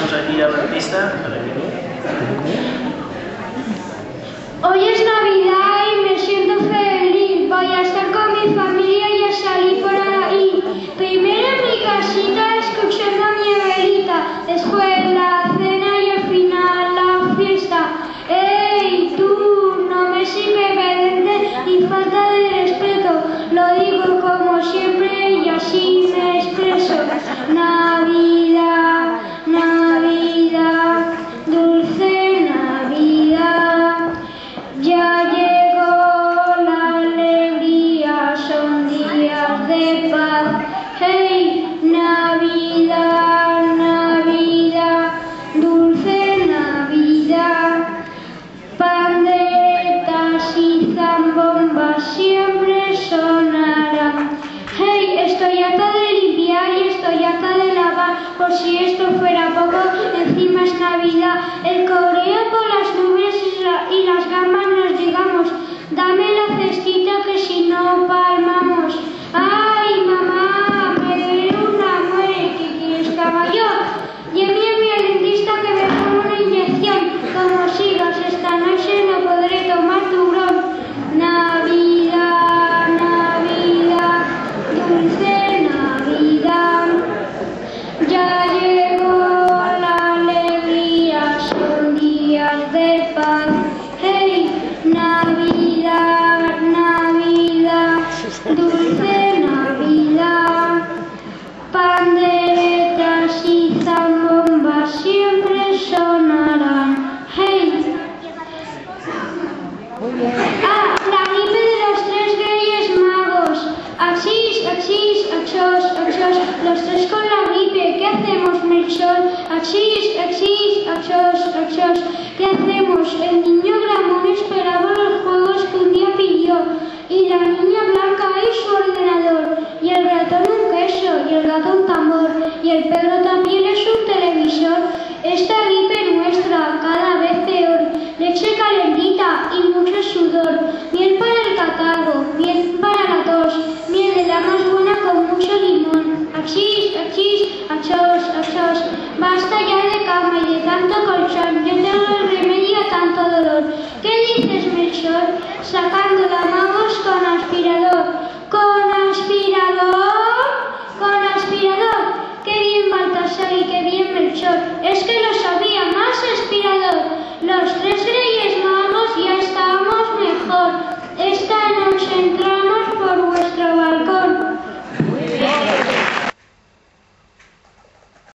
tenemos aquí al artista. Hoy es Navidad y me siento feliz. Voy a estar con mi familia y a salir por ahí. Primero en mi casita escuchando a mi abuelita, después la cena y al final la fiesta. ¡Ey, tú! No me sirve pedente ni falta de respeto. Lo digo como siempre y así me expreso. Navidad, Navidad, dulce Navidad. Ya llegó la alegría, son días de paz. Hey, Navidad, Navidad, dulce Navidad. Panderetas y zambombas siempre sonarán. Hey, estoy harta de limpiar y estoy harta de lavar. Por si esto fuera poco, encima es Navidad. El correo por las nubes y las gambas nos llegamos. Dame la cestita que si no palmamos. ¡Ay, mamá! Me duele una muere. ¿Qué quieres que haga yo? Llévame al dentista que me ponga una inyección. Como sigas esta noche no podré tomar turrón. Navidad, Navidad, dulce Navidad. Ya llegó la alegría, son días de paz. Hey, Navidad, Navidad, dulce Navidad. Panderetas y zambombas siempre sonarán. Hey. Ah, la gripe de los tres reyes magos. Achís, achís, achos, achos. Los tres con la gripe. ¿Qué hacemos, Melchor? Achís, achís, achos, achos. ¿Qué hacemos? El niño Gramón esperaba los juegos que un día pidió. Y la niña Blanca y su ordenador. Y el ratón un queso. Y el gato un tambor. Y el Pedro también es un televisor. Esta gripe nuestra, cada vez peor. Leche calentita y mucho sudor. Miel para el catarro, miel para la tos. Miel de la más buena con mucho limón. Achís, achís, achos, achos. Basta ya de cama y de tanto colchón. Yo tengo el remedio a tanto dolor. ¿Qué dices, Melchor? Sacando la magos con aspirador.